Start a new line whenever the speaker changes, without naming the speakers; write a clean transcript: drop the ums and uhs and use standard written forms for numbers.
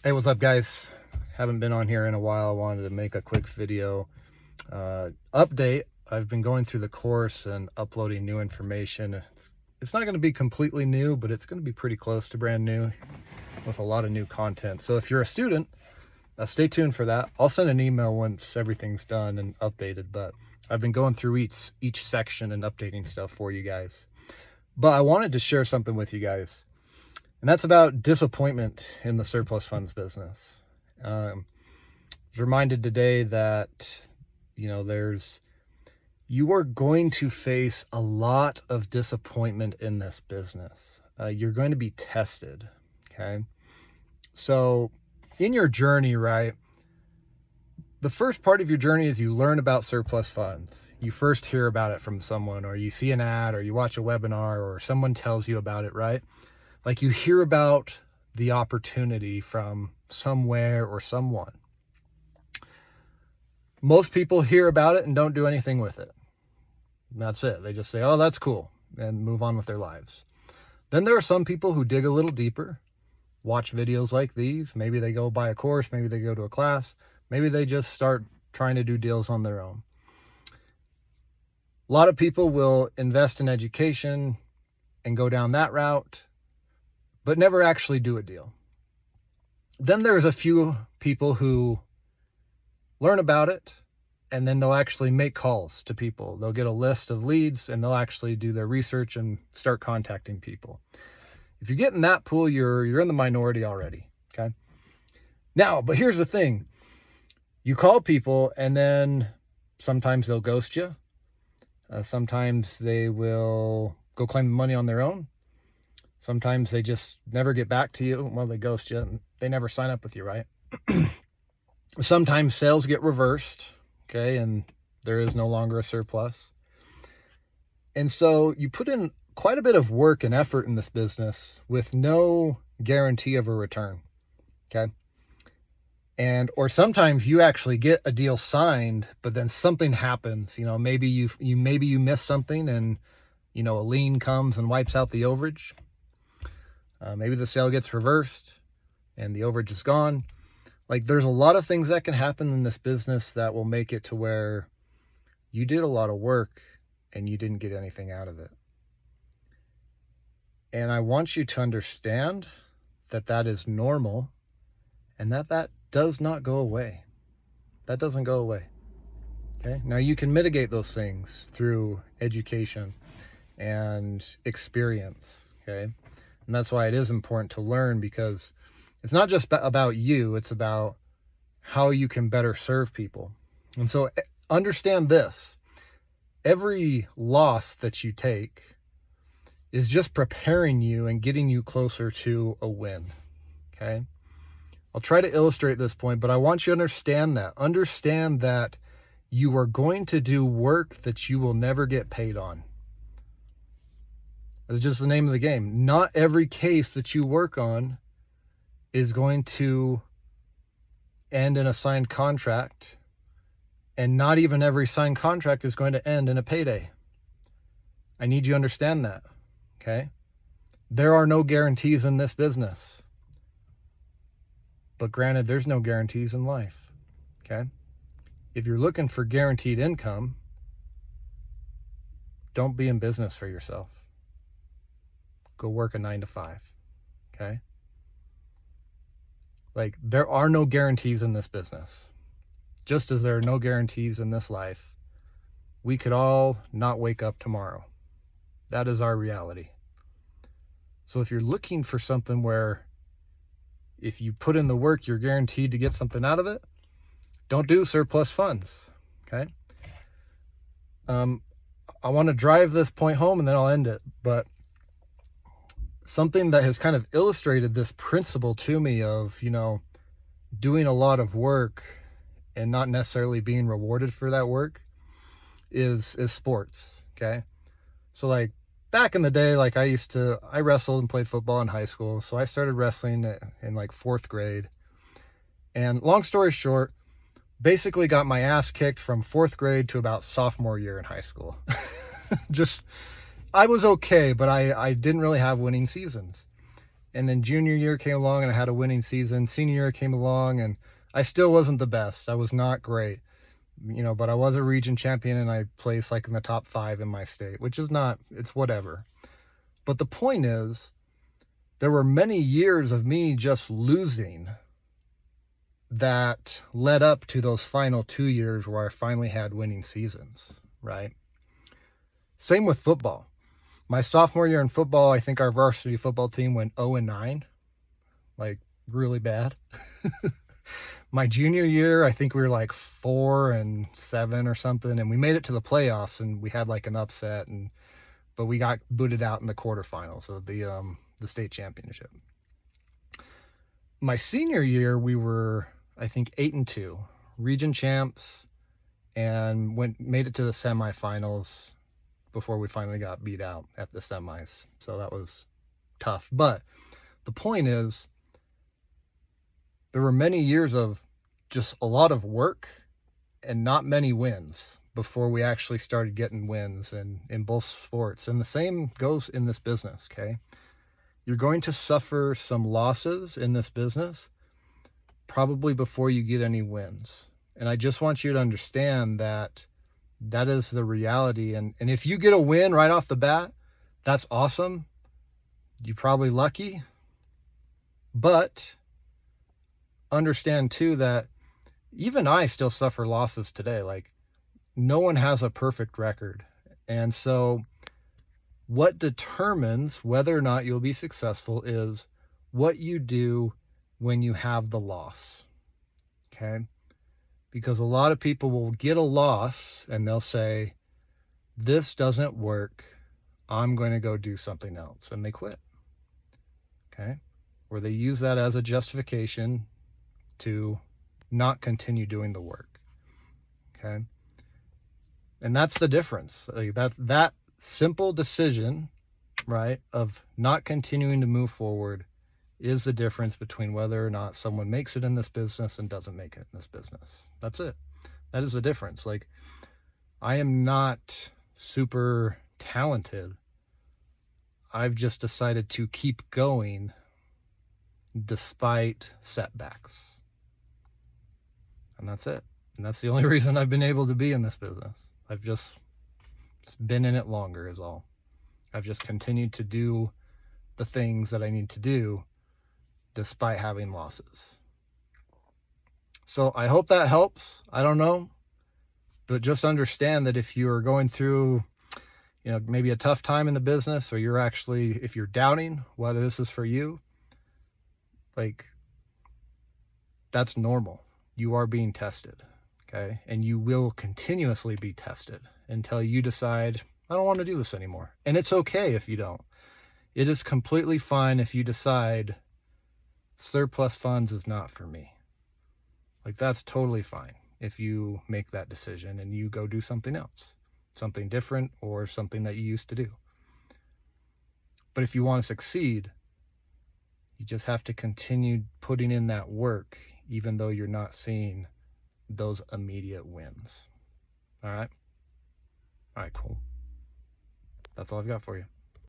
Hey, what's up, guys? Haven't been on here in a while. I wanted to make a quick video update. I've been going through the course and uploading new information. It's not going to be completely new, but it's going to be pretty close to brand new with a lot of new content. So if you're a student, stay tuned for that. I'll send an email once everything's done and updated, but I've been going through each section and updating stuff for you guys. But I wanted to share something with you guys, and that's about disappointment in the surplus funds business. I was reminded today that, you are going to face a lot of disappointment in this business. You're going to be tested, okay? So in your journey, right, the first part of your journey is you learn about surplus funds. You first hear about it from someone, or you see an ad, or you watch a webinar, or someone tells you about it, right? Like, you hear about the opportunity from somewhere or someone. Most people hear about it and don't do anything with it. That's it. They just say, oh, that's cool, and move on with their lives. Then there are some people who dig a little deeper, watch videos like these. Maybe they go buy a course, maybe they go to a class, maybe they just start trying to do deals on their own. A lot of people will invest in education and go down that route, but never actually do a deal. Then there's a few people who learn about it, and then they'll actually make calls to people. They'll get a list of leads, and they'll actually do their research and start contacting people. If you get in that pool, you're in the minority already, okay? Now, but here's the thing. You call people, and then sometimes they'll ghost you. Sometimes they will go claim the money on their own. Sometimes they just never get back to you. Well, they ghost you, and they never sign up with you, right? Sometimes sales get reversed, okay, and there is no longer a surplus. And so you put in quite a bit of work and effort in this business with no guarantee of a return, okay? Or sometimes you actually get a deal signed, but then something happens. Maybe you miss something, and a lien comes and wipes out the overage. Maybe the sale gets reversed and the overage is gone. Like, there's a lot of things that can happen in this business that will make it to where you did a lot of work and you didn't get anything out of it. And I want you to understand that that is normal, and that does not go away. That doesn't go away. Okay? Now, you can mitigate those things through education and experience, okay? And that's why it is important to learn, because it's not just about you, it's about how you can better serve people. And so understand this. Every loss that you take is just preparing you and getting you closer to a win, okay? I'll try to illustrate this point, but I want you to understand that. Understand that you are going to do work that you will never get paid on. It's just the name of the game. Not every case that you work on is going to end in a signed contract, and not even every signed contract is going to end in a payday. I need you to understand that, okay? There are no guarantees in this business. But granted, there's no guarantees in life, okay? If you're looking for guaranteed income, don't be in business for yourself. Go work a 9-to-5, okay? Like, there are no guarantees in this business. Just as there are no guarantees in this life, we could all not wake up tomorrow. That is our reality. So if you're looking for something where if you put in the work, you're guaranteed to get something out of it, don't do surplus funds, okay? I want to drive this point home, and then I'll end it. But something that has kind of illustrated this principle to me of, doing a lot of work and not necessarily being rewarded for that work is sports, okay? So, like, back in the day, like, I wrestled and played football in high school. So I started wrestling in like 4th grade. And long story short, basically got my ass kicked from 4th grade to about sophomore year in high school. I was okay, but I didn't really have winning seasons. And then junior year came along and I had a winning season. Senior year came along and I still wasn't the best. I was not great, but I was a region champion and I placed like in the top 5 in my state, which is not, it's whatever. But the point is, there were many years of me just losing that led up to those final 2 years where I finally had winning seasons, right? Same with football. My sophomore year in football, I think our varsity football team went 0-9, like really bad. My junior year, I think we were like 4-7 or something, and we made it to the playoffs, and we had like an upset, but we got booted out in the quarterfinals of the state championship. My senior year, we were, I think, 8-2, region champs, and made it to the semifinals before we finally got beat out at the semis. So that was tough. But the point is, there were many years of just a lot of work and not many wins before we actually started getting wins in both sports. And the same goes in this business, okay? You're going to suffer some losses in this business probably before you get any wins. And I just want you to understand that is the reality. And if you get a win right off the bat, that's awesome. You're probably lucky. But understand too that even I still suffer losses today. Like, no one has a perfect record. And so what determines whether or not you'll be successful is what you do when you have the loss. Okay? Because a lot of people will get a loss and they'll say, this doesn't work, I'm going to go do something else, and they quit. Okay? Or they use that as a justification to not continue doing the work. Okay? And that's the difference. Like that simple decision, right, of not continuing to move forward is the difference between whether or not someone makes it in this business and doesn't make it in this business. That's it. That is the difference. Like, I am not super talented. I've just decided to keep going despite setbacks. And that's it. And that's the only reason I've been able to be in this business. I've just been in it longer is all. I've just continued to do the things that I need to do despite having losses. So I hope that helps. I don't know. But just understand that if you're going through, maybe a tough time in the business, or if you're doubting whether this is for you, like, that's normal. You are being tested, okay? And you will continuously be tested until you decide, I don't want to do this anymore. And it's okay if you don't. It is completely fine if you decide surplus funds is not for me. Like, that's totally fine if you make that decision and you go do something else, something different, or something that you used to do. But if you want to succeed, you just have to continue putting in that work, even though you're not seeing those immediate wins. All right? All right, cool. That's all I've got for you.